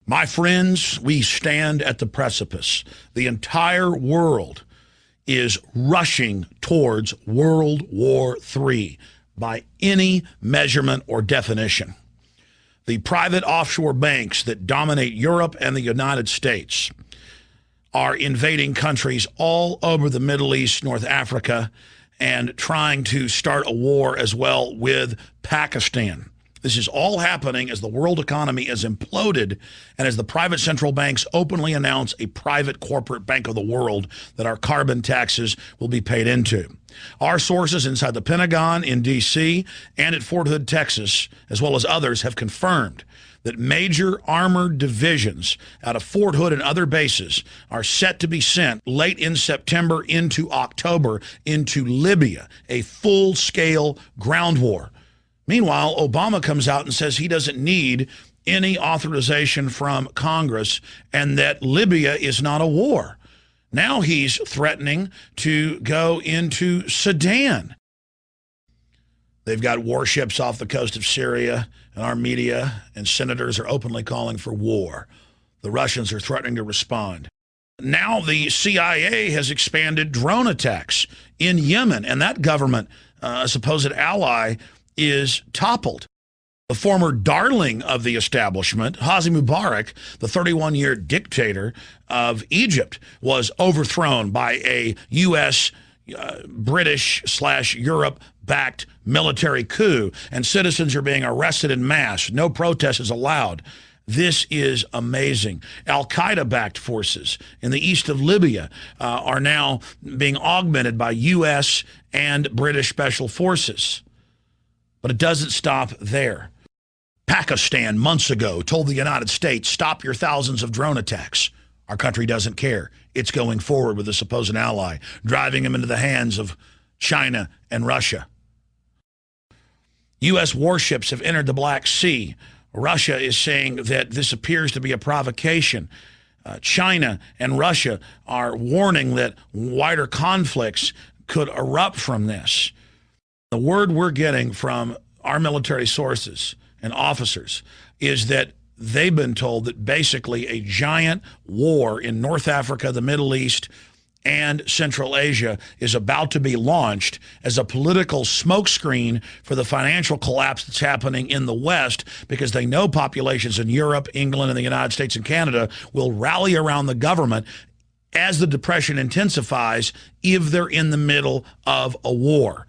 My friends, we stand at the precipice. The entire world is rushing towards World War III by any measurement or definition. The private offshore banks that dominate Europe and the United States are invading countries all over the Middle East, North Africa, and trying to start a war as well with Pakistan. This is all happening as the world economy is imploded and as the private central banks openly announce a private corporate bank of the world that our carbon taxes will be paid into. Our sources inside the Pentagon in D.C. and at Fort Hood, Texas, as well as others, have confirmed that major armored divisions out of Fort Hood and other bases are set to be sent late in September into October into Libya, a full-scale ground war. Meanwhile, Obama comes out and says he doesn't need any authorization from Congress and that Libya is not a war. Now he's threatening to go into Sudan. They've got warships off the coast of Syria, and our media and senators are openly calling for war. The Russians are threatening to respond. Now the CIA has expanded drone attacks in Yemen, and that government, a supposed ally, is toppled. The former darling of the establishment, Hosni Mubarak, the 31-year dictator of Egypt, was overthrown by a U.S., British/Europe-backed military coup, and citizens are being arrested en masse. No protest is allowed. This is amazing. Al-Qaeda-backed forces in the east of Libya are now being augmented by U.S. and British special forces. But it doesn't stop there. Pakistan months ago told the United States, stop your thousands of drone attacks. Our country doesn't care. It's going forward with a supposed ally, driving them into the hands of China and Russia. U.S. warships have entered the Black Sea. Russia is saying that this appears to be a provocation. China and Russia are warning that wider conflicts could erupt from this. The word we're getting from our military sources and officers is that they've been told that basically a giant war in North Africa, the Middle East, and Central Asia is about to be launched as a political smokescreen for the financial collapse that's happening in the West, because they know populations in Europe, England, and the United States and Canada will rally around the government as the Depression intensifies if they're in the middle of a war.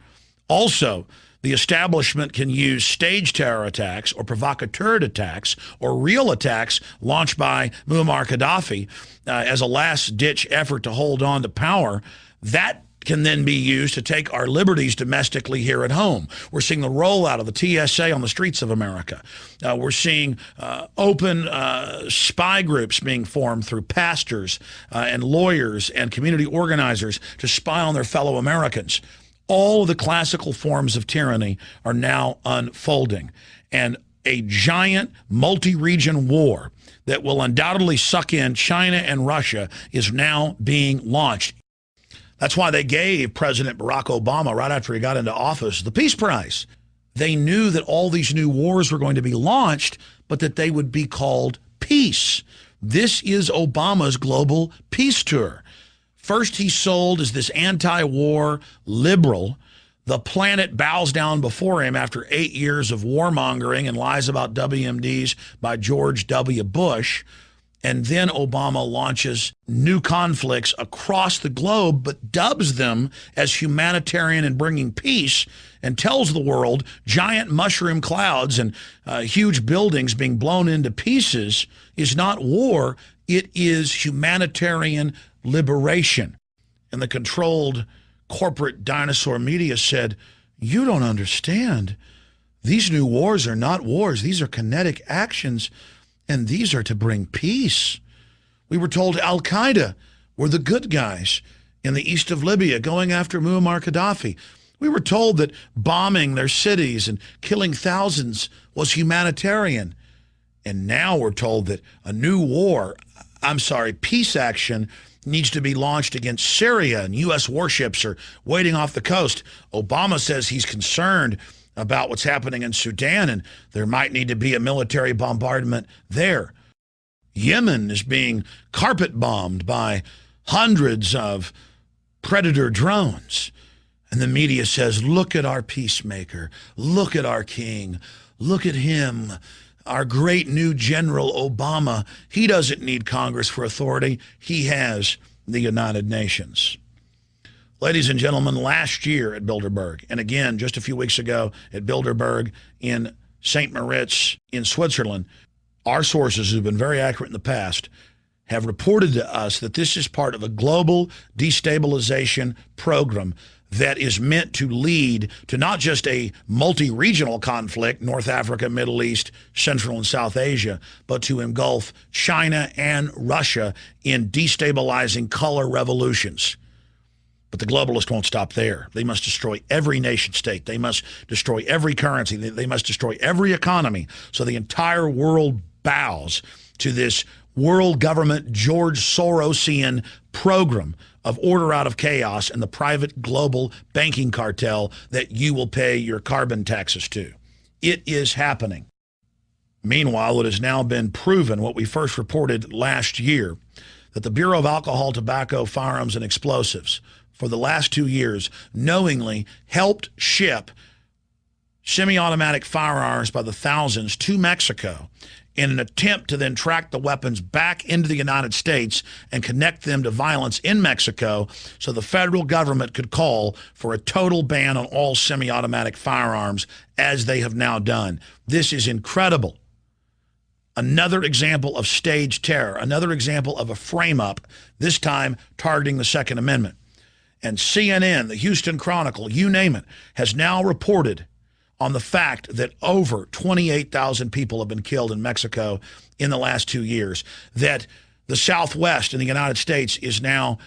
Also, the establishment can use staged terror attacks or provocateur attacks or real attacks launched by Muammar Gaddafi as a last-ditch effort to hold on to power. That can then be used to take our liberties domestically here at home. We're seeing the rollout of the TSA on the streets of America. We're seeing open spy groups being formed through pastors and lawyers and community organizers to spy on their fellow Americans. All of the classical forms of tyranny are now unfolding, and a giant multi-region war that will undoubtedly suck in China and Russia is now being launched. That's why they gave President Barack Obama, right after he got into office, the Peace Prize. They knew that all these new wars were going to be launched, but that they would be called peace. This is Obama's global peace tour. First, he's sold as this anti-war liberal. The planet bows down before him after 8 years of warmongering and lies about WMDs by George W. Bush. And then Obama launches new conflicts across the globe, but dubs them as humanitarian and bringing peace, and tells the world giant mushroom clouds and huge buildings being blown into pieces is not war. It is humanitarian liberation. And the controlled corporate dinosaur media said, you don't understand. These new wars are not wars. These are kinetic actions, and these are to bring peace. We were told Al-Qaeda were the good guys in the east of Libya going after Muammar Gaddafi. We were told that bombing their cities and killing thousands was humanitarian. And now we're told that a new war, peace action needs to be launched against Syria, and U.S. warships are waiting off the coast. Obama says he's concerned about what's happening in Sudan, and there might need to be a military bombardment there. Yemen is being carpet bombed by hundreds of Predator drones. And the media says, look at our peacemaker. Look at our king. Look at him. Our great new General Obama. He doesn't need Congress for authority. He has the United Nations. Ladies and gentlemen, last year at Bilderberg, and again just a few weeks ago at Bilderberg in St. Moritz in Switzerland, our sources who've been very accurate in the past have reported to us that this is part of a global destabilization program that is meant to lead to not just a multi-regional conflict, North Africa, Middle East, Central and South Asia, but to engulf China and Russia in destabilizing color revolutions. But the globalists won't stop there. They must destroy every nation state. They must destroy every currency. They must destroy every economy so the entire world bows to this world government George Sorosian program of order out of chaos and the private global banking cartel that you will pay your carbon taxes to. It is happening. Meanwhile, it has now been proven what we first reported last year, that the Bureau of Alcohol, Tobacco, Firearms, and Explosives for the last 2 years knowingly helped ship semi-automatic firearms by the thousands to Mexico in an attempt to then track the weapons back into the United States and connect them to violence in Mexico so the federal government could call for a total ban on all semi-automatic firearms, as they have now done. This is incredible. Another example of staged terror, another example of a frame-up, this time targeting the Second Amendment. And CNN, the Houston Chronicle, you name it, has now reported on the fact that over 28,000 people have been killed in Mexico in the last 2 years, that the Southwest in the United States is now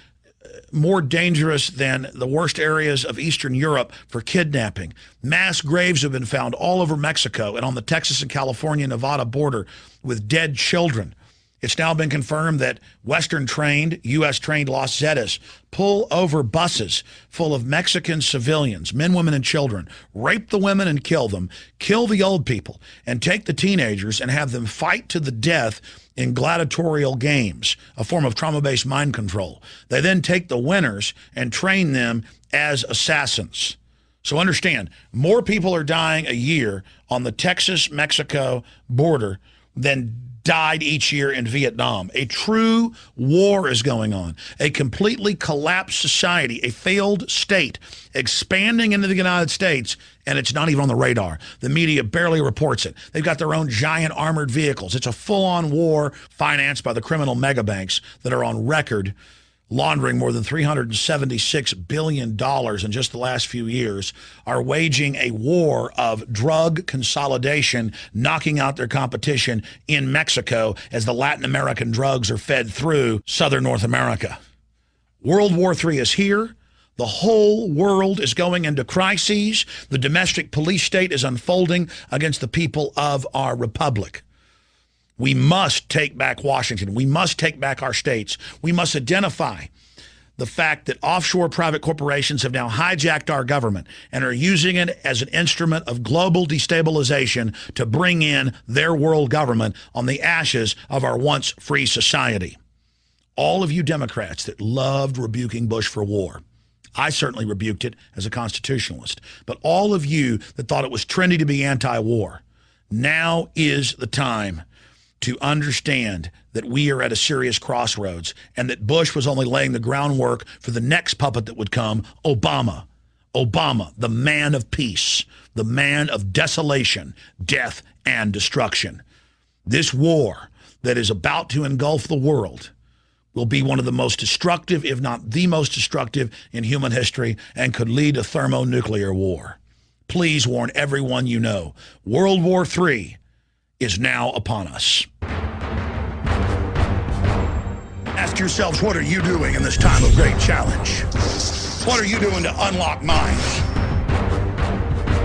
more dangerous than the worst areas of Eastern Europe for kidnapping. Mass graves have been found all over Mexico and on the Texas and California-Nevada border with dead children. It's now been confirmed that Western-trained, U.S.-trained Los Zetas pull over buses full of Mexican civilians, men, women, and children, rape the women and kill them, kill the old people, and take the teenagers and have them fight to the death in gladiatorial games, a form of trauma-based mind control. They then take the winners and train them as assassins. So understand, more people are dying a year on the Texas-Mexico border than died each year in Vietnam. A true war is going on. A completely collapsed society, a failed state, expanding into the United States, and it's not even on the radar. The media barely reports it. They've got their own giant armored vehicles. It's a full-on war financed by the criminal megabanks that are on record laundering more than $376 billion in just the last few years, are waging a war of drug consolidation, knocking out their competition in Mexico as the Latin American drugs are fed through southern North America. World War III is here. The whole world is going into crises. The domestic police state is unfolding against the people of our republic. We must take back Washington. We must take back our states. We must identify the fact that offshore private corporations have now hijacked our government and are using it as an instrument of global destabilization to bring in their world government on the ashes of our once free society. All of you Democrats that loved rebuking Bush for war, I certainly rebuked it as a constitutionalist, but all of you that thought it was trendy to be anti-war, now is the time to understand that we are at a serious crossroads and that Bush was only laying the groundwork for the next puppet that would come, Obama. Obama, the man of peace, the man of desolation, death, and destruction. This war that is about to engulf the world will be one of the most destructive, if not the most destructive in human history, and could lead to thermonuclear war. Please warn everyone you know. World War III is now upon us. Ask yourselves, what are you doing in this time of great challenge? What are you doing to unlock minds?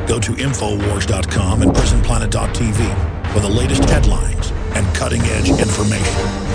Go to Infowars.com and PrisonPlanet.tv for the latest headlines and cutting-edge information.